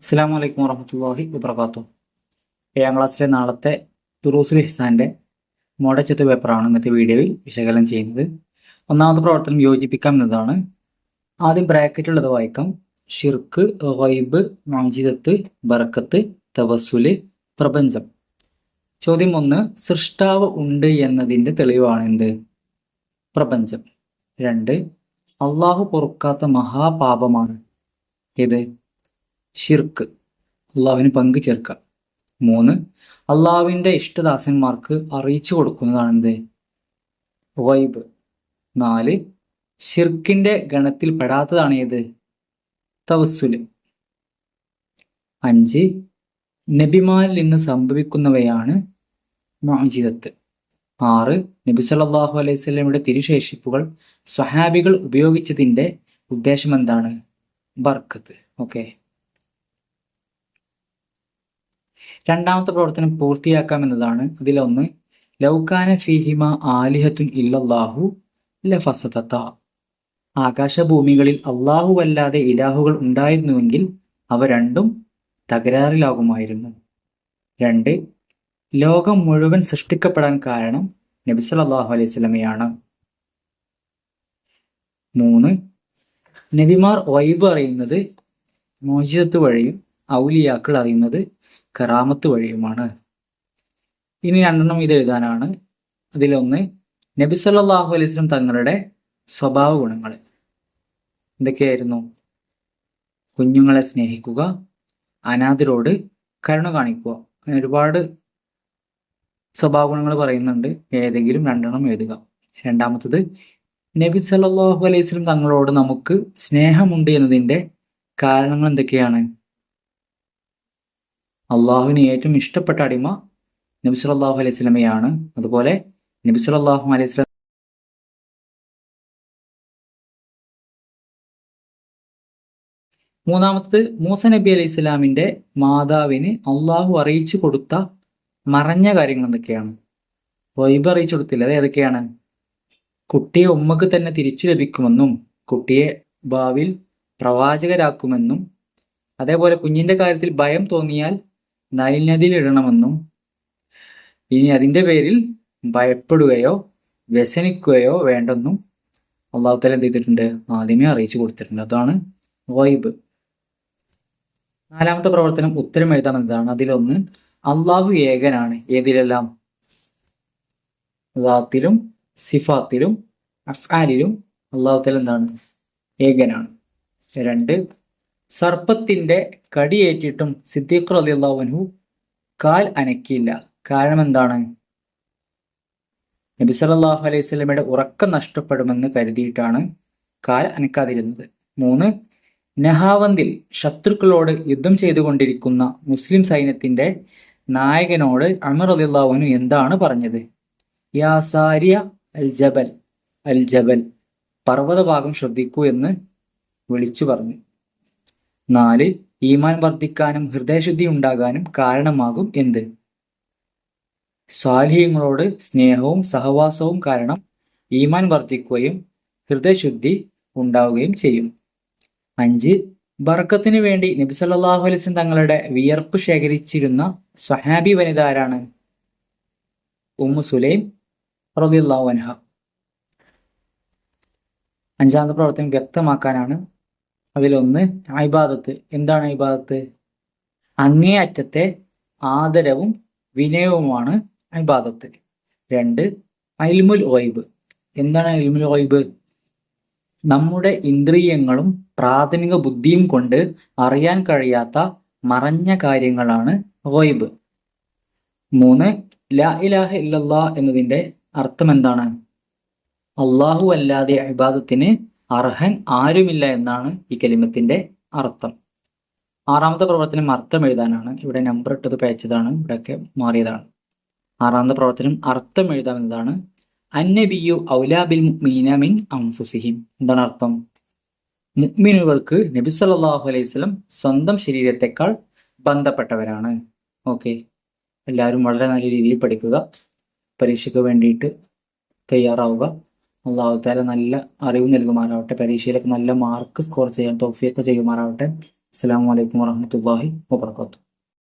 അസ്സലാമു അലൈക്കും വറഹ്മത്തുള്ളാഹി വബറകാതുഹു. 7ാം ക്ലാസ്സിലെ നാളത്തെ ദുറൂസുൽ ഇഹ്സാന്റെ മോഡൽ പേപ്പറാണ് ഇന്നത്തെ വീഡിയോയിൽ വിശകലനം ചെയ്യുന്നത്. ഒന്നാമത്തെ പ്രവർത്തനം യോജിപ്പിക്കാം എന്നതാണ്. ആദ്യം ബ്രാക്കറ്റുള്ളത് വായിക്കാം. ഷിർക്ക്, ഗൈബ്, മുഅ്ജിസത്ത്, ബറക്കത്ത്, തവസ്സുല്, പ്രപഞ്ചം. ചോദ്യം 1. സൃഷ്ടാവ് ഉണ്ട് എന്നതിന്റെ തെളിവാണെന്ത്? പ്രപഞ്ചം. 2. അള്ളാഹു പൊറുക്കാത്ത മഹാപാപമാണ് ഏത്? ഷിർക്ക്, അള്ളാഹുവിന് പങ്കു ചേർക്കുക. 3. അള്ളാഹുവിൻ്റെ ഇഷ്ടദാസന്മാർക്ക് അറിയിച്ചു കൊടുക്കുന്നതാണ് എന്ത്? ഗൈബ്. 4. ഷിർക്കിന്റെ ഗണത്തിൽ പെടാത്തതാണ് ഏത്? തവസ്സുല്. 5. നബിമാരിൽ നിന്ന് സംഭവിക്കുന്നവയാണ് മുഅ്ജിസത്ത്. 6. നബി സല്ലല്ലാഹു അലൈഹി വസല്ലമയുടെ തിരുശേഷിപ്പുകൾ സ്വഹാബികൾ ഉപയോഗിച്ചതിന്റെ ഉദ്ദേശം എന്താണ്? ബർക്കത്ത്. ഓക്കെ. രണ്ടാമത്തെ പ്രവർത്തനം പൂർത്തിയാക്കാമെന്നതാണ്. അതിലൊന്ന് ലൗകാന ഫീഹിമ ആലിഹത്തുൻ ഇല്ലല്ലാഹു ലഫസദത. ആകാശഭൂമികളിൽ അല്ലാഹുവല്ലാതെ ഇലാഹുകൾ ഉണ്ടായിരുന്നുവെങ്കിൽ അവ രണ്ടും തകരാറിലാകുമായിരുന്നു. 2. ലോകം മുഴുവൻ സൃഷ്ടിക്കപ്പെടാൻ കാരണം നബി സല്ലല്ലാഹു അലൈഹി വസല്ലമയാണ്. 3. നബിമാർ ഗൈബ് അറിയുന്നത് മുഅ്ജിസത്ത് വഴിയും ഔലിയാക്കൾ അറിയുന്നത് കറാമത്ത് വഴിയുമാണ്. ഇനി 2 ഇത് എഴുതാനാണ്. അതിലൊന്ന് നബി സല്ലല്ലാഹു അലൈഹി വസല്ലം തങ്ങളുടെ സ്വഭാവ ഗുണങ്ങൾ എന്തൊക്കെയായിരുന്നു? കുഞ്ഞുങ്ങളെ സ്നേഹിക്കുക, അനാഥരോട് കരുണ കാണിക്കുക. അങ്ങനെ ഒരുപാട് സ്വഭാവ ഗുണങ്ങൾ പറയുന്നുണ്ട്. ഏതെങ്കിലും 2 എഴുതുക. രണ്ടാമത്തത് നബി സല്ലല്ലാഹു അലൈഹി വസല്ലം തങ്ങളോട് നമുക്ക് സ്നേഹമുണ്ട് എന്നതിൻ്റെ കാരണങ്ങൾ എന്തൊക്കെയാണ്? അള്ളാഹുവിന് ഏറ്റവും ഇഷ്ടപ്പെട്ട അടിമ നബി സല്ലല്ലാഹു അലൈഹി വസല്ലമയാണ്. അതുപോലെ നബി സല്ലല്ലാഹു അലൈഹി വസല്ലം മൂന്നാമത്തത് മൂസ നബി അലൈഹി സ്വലാമിന്റെ മാതാവിന് അള്ളാഹു അറിയിച്ചു കൊടുത്ത മറഞ്ഞ കാര്യങ്ങൾ എന്തൊക്കെയാണ്? ഗൈബ് അറിയിച്ചു കൊടുത്തില്ല. അത് ഏതൊക്കെയാണ്? കുട്ടിയെ ഉമ്മക്ക് തന്നെ തിരിച്ചു ലഭിക്കുമെന്നും കുട്ടിയെ ഭാവിയിൽ പ്രവാചകരാക്കുമെന്നും അതേപോലെ കുഞ്ഞിന്റെ കാര്യത്തിൽ ഭയം തോന്നിയാൽ നൈൽ നദിയിൽ ഇടണമെന്നും ഇനി അതിൻ്റെ പേരിൽ ഭയപ്പെടുകയോ വ്യസനിക്കുകയോ വേണ്ടെന്നും അള്ളാഹു തആല എന്ത് ചെയ്തിട്ടുണ്ട്? ആദ്യമേ അറിയിച്ചു കൊടുത്തിട്ടുണ്ട്. അതാണ് ഗൈബ്. 4ാമത്തെ പ്രവർത്തനം ഉത്തരം എഴുതാമെന്നതാണ്. അതിലൊന്ന് അള്ളാഹു ഏകനാണ്. ഏതിലെല്ലാം? ദാത്തിലും സിഫാത്തിലും അഫ്ആലിലും അള്ളാഹു തആല എന്താണ്? ഏകനാണ്. 2. സർപ്പത്തിന്റെ കടിയേറ്റിട്ടും സിദ്ദീഖ് റളിയല്ലാഹു അൻഹു കാൽ അനക്കിയില്ല. കാരണം എന്താണ്? നബി സല്ലല്ലാഹു അലൈഹി വസല്ലമയുടെ ഉറക്കം നഷ്ടപ്പെടുമെന്ന് കരുതിയിട്ടാണ് കാൽ അനക്കാതിരുന്നത്. 3. നഹാവന്തിൽ ശത്രുക്കളോട് യുദ്ധം ചെയ്തുകൊണ്ടിരിക്കുന്ന മുസ്ലിം സൈന്യത്തിന്റെ നായകനോട് ഉമർ റളിയല്ലാഹു അൻഹു എന്താണ് പറഞ്ഞത്? യാ സാരിയ അൽ ജബൽ, അൽ ജബൽ, പർവ്വതഭാഗം ശ്രദ്ധിക്കൂ എന്ന് വിളിച്ചു പറഞ്ഞു. 4. ഈമാൻ വർദ്ധിക്കാനും ഹൃദയശുദ്ധി ഉണ്ടാകാനും കാരണമാകും എന്ത്? സ്വാലിഹീങ്ങളോട് സ്നേഹവും സഹവാസവും കാരണം ഈമാൻ വർദ്ധിക്കുകയും ഹൃദയശുദ്ധി ഉണ്ടാവുകയും ചെയ്യും. 5. ബർക്കത്തിന് വേണ്ടി നബി സല്ലല്ലാഹു അലൈഹി വസല്ലം തങ്ങളുടെ വിയർപ്പ് ശേഖരിച്ചിരുന്ന സ്വഹാബി വനിത ആരാണ്? ഉമ്മു സുലൈം റളിയല്ലാഹു അൻഹ. 5ാമത്തെ പ്രവർത്തനം വ്യക്തമാക്കാനാണ്. അതിലൊന്ന് ഇബാദത്ത്. എന്താണ് ഇബാദത്ത്? അങ്ങേയറ്റത്തെ ആദരവും വിനയവുമാണ് ഇബാദത്ത്. 2. ഇൽമുൽ ഗൈബ്. എന്താണ് ഇൽമുൽ ഗൈബ്? നമ്മുടെ ഇന്ദ്രിയങ്ങളും പ്രാഥമിക ബുദ്ധിയും കൊണ്ട് അറിയാൻ കഴിയാത്ത മറഞ്ഞ കാര്യങ്ങളാണ് ഗൈബ്. 3. ലാ ഇലാഹ ഇല്ലല്ലാഹ് എന്നതിൻ്റെ അർത്ഥം എന്താണ്? അള്ളാഹു അല്ലാതെ ഇബാദത്തിന് അർഹൻ ആരുമില്ല എന്നാണ് ഈ കലിമത്തിന്റെ അർത്ഥം. 6ാമത്തെ പ്രവർത്തനം അർത്ഥം എഴുതാനാണ്. ഇവിടെ നമ്പർ ഇട്ടത് പേച്ചതാണ്, ഇവിടെയൊക്കെ മാറിയതാണ്. 6ാമത്തെ പ്രവർത്തനം അർത്ഥം എഴുതാമെന്നതാണ്. അന്നബിയു ഔലാ ബിൽ മുഅ്മിനീന മിൻ അൻഫുസിഹിം. എന്താണ് അർത്ഥം? മുഅ്മിനുകൾക്ക് നബി സല്ലല്ലാഹു അലൈഹി വസല്ലം സ്വന്തം ശരീരത്തെക്കാൾ ബന്ധപ്പെട്ടവരാണ്. ഓക്കെ, എല്ലാവരും വളരെ നല്ല രീതിയിൽ പഠിക്കുക, പരീക്ഷയ്ക്ക് വേണ്ടിയിട്ട് തയ്യാറാവുക. അള്ളാഹു തആല നല്ല അറിവ് നൽകുമാറാവട്ടെ. പരീക്ഷയിലൊക്കെ നല്ല മാർക്ക് സ്കോർ ചെയ്യാൻ തൗഫീഖ് ചെയ്യുമാറാവട്ടെ. അസ്സലാമു അലൈക്കും വറഹ്മത്തുള്ളാഹി വബറകാതുഹു.